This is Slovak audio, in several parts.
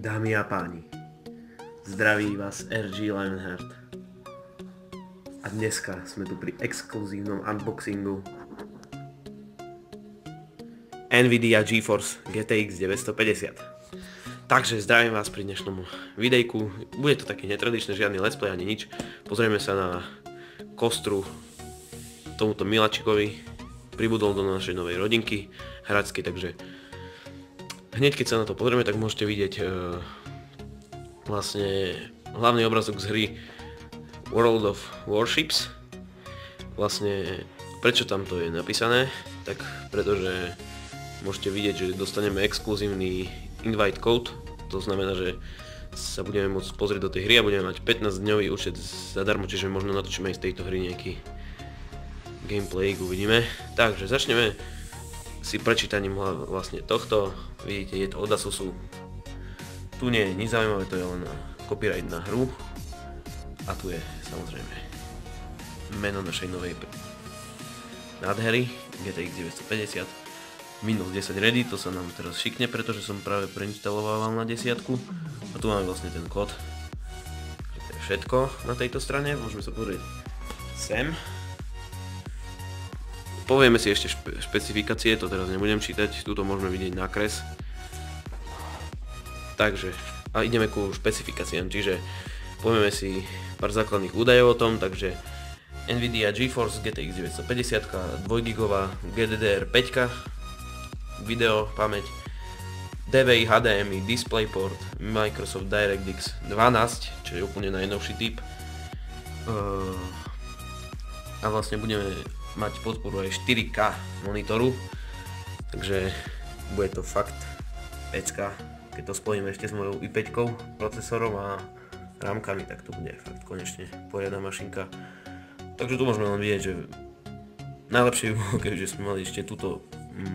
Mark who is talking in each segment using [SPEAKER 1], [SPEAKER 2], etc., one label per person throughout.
[SPEAKER 1] Dámy a páni, zdraví vás RG Lionheart. A dneska sme tu pri exkluzívnom unboxingu Nvidia GeForce GTX 950. Takže zdravím vás pri dnešnom videjku. Bude to taký netradičný, žiadny let's play ani nič. Pozrieme sa na kostru tomuto miláčikovi. Pribudol do našej novej rodinky hračky, takže hneď keď sa na to pozrieme, tak môžete vidieť vlastne hlavný obrazok z hry World of Warships. Vlastne prečo tam to je napísané, tak pretože môžete vidieť, že dostaneme exkluzívny invite code. To znamená, že sa budeme môcť pozrieť do tej hry a budeme mať 15-dňový účet zadarmo, čiže možno natočíme aj z tejto hry nejaký gameplay, uvidíme. Takže začneme si prečítaním vlastne tohto. Vidíte, je to od Asusu. Tu nie je nič zaujímavé, to je len copyright na hru. A tu je samozrejme meno našej novej nádhery GTX 950 Windows 10 ready, to sa nám teraz šikne, pretože som práve preinštaloval na 10. A tu máme vlastne ten kód. To je všetko na tejto strane, môžeme sa pozrieť sem. Povieme si ešte špecifikácie, to teraz nebudem čítať, tuto môžeme vidieť nákres. Takže, a ideme ku špecifikáciám, čiže povieme si pár základných údajov o tom, takže Nvidia GeForce GTX 950, 2GB GDDR5, video, pamäť, DVI, HDMI, DisplayPort, Microsoft DirectX 12, čo je úplne najnovší typ. A vlastne budeme mať podporu aj 4K monitoru, takže bude to fakt pecka. Keď to spojíme ešte s mojou i5 procesorom a rámkami, tak to bude fakt konečne poriadna mašinka. Takže tu môžeme len vidieť, že najlepšie by bolo, keďže sme mali ešte túto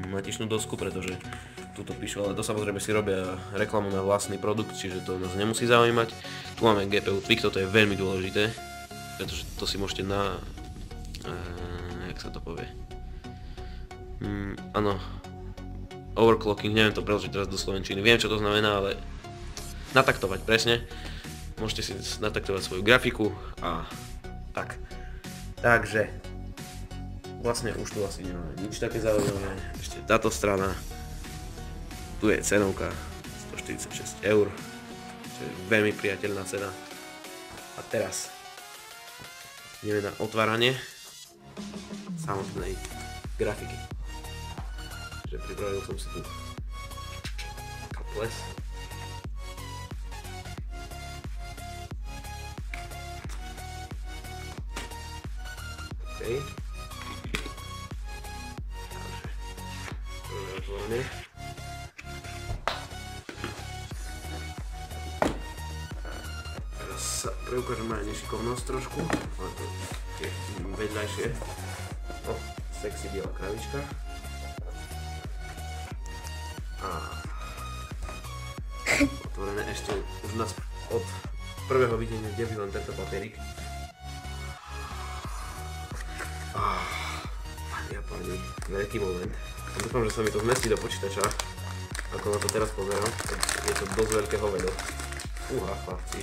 [SPEAKER 1] matičnú dosku, pretože túto píšu, ale to samozrejme si robia reklamu na vlastný produkt, čiže to nás nemusí zaujímať. Tu máme GPU Tweak, toto je veľmi dôležité, pretože to si môžete jak sa to povie? Áno, overclocking, neviem to preložiť teraz do slovenčiny, viem čo to znamená, ale nataktovať presne. Môžete si nataktovať svoju grafiku a tak. Takže vlastne už tu asi nemáme nič také zaujímavé. Ešte táto strana. Tu je cenovka 146 €, čo je veľmi priateľná cena. A teraz ideme na otváranie samotnej grafiky. Takže pripravil som si tu kaples. OK. Takže otvorené. Teraz sa preukážem aj nešikovnosť trošku, ale to je vedľajšie. Sexy biela kravička. A otvorené ešte už nás od prvého videnia deví len tento papierik. Pani a páni, veľký moment. Dúfam, že sa mi to zmestí do počítača. Ako na to teraz pozerám, je to dosť veľké hovedo. Chlapci.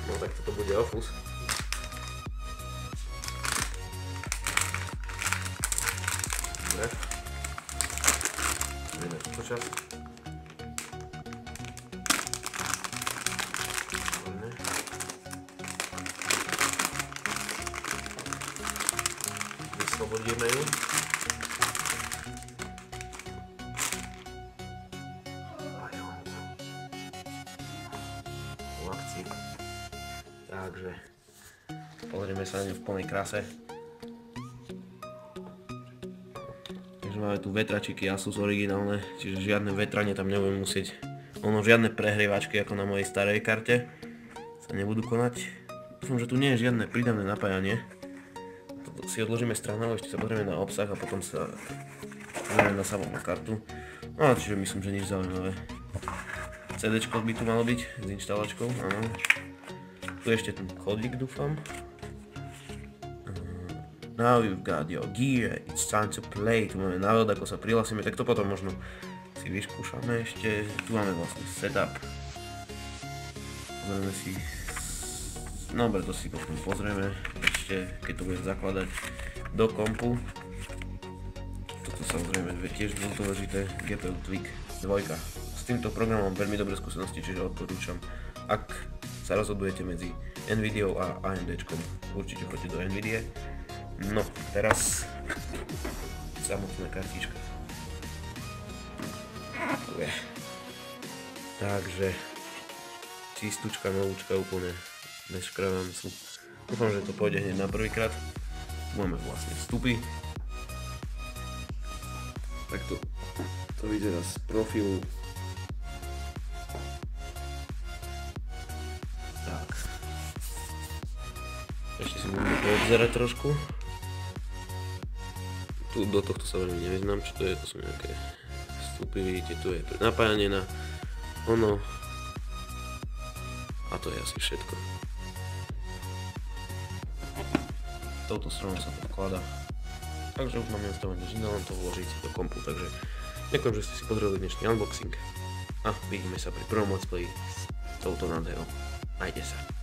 [SPEAKER 1] No tak toto bude ofus. Dobre. Ideme počas. Vyslobodíme ju. Takže pozrieme sa na ňu v plnej kráse. Takže máme tu vetračiky Asus originálne, čiže žiadne vetranie tam nebudeme musieť. Žiadne prehrievačky ako na mojej starej karte sa nebudú konať. Dúfam, že tu nie je žiadne pridané napájanie. Toto si odložíme stranou, ešte sa pozrieme na obsah a potom sa pozrieme na samotnú kartu. No čiže myslím, že nič zaujímavé. CDčko by tu malo byť s inštalačkou, áno. Tu ešte ten kódik, dúfam. Now you've got your gear, it's time to play. Tu máme návod, ako sa prihlásime, tak to potom možno si vyskúšame ešte. Tu máme vlastne setup. Pozrieme si, no preto si potom pozrieme ešte, keď to budem zakladať do kompu. Toto samozrejme tiež dôležité, GPU Tweak 2. S týmto programom mám veľmi dobré skúsenosti, čiže odporúčam, ak sa rozhodujete medzi Nvidia a AMDčkom, určite choďte do Nvidia. No, teraz samotná kartička. Tu je. Takže čistúčka, novúčka úplne bez škravancu. Dúfam, že to pôjde hneď na prvýkrát. Máme vlastne vstupy. Takto to vyzerá z profilu. Tak. Ešte si budeme poobzerať trošku. Tu do tohto sa veľmi nevyznám, čo to je, to sú nejaké vstupy, vidíte, tu je napájanie na ono. A to je asi všetko. Touto stranou sa to vkladá. Takže už mám nastavené, že len to vložiť do kompu, takže ďakujem, že ste si pozreli dnešný unboxing a vidíme sa pri prvom let's play s touto nádherou. Majte sa.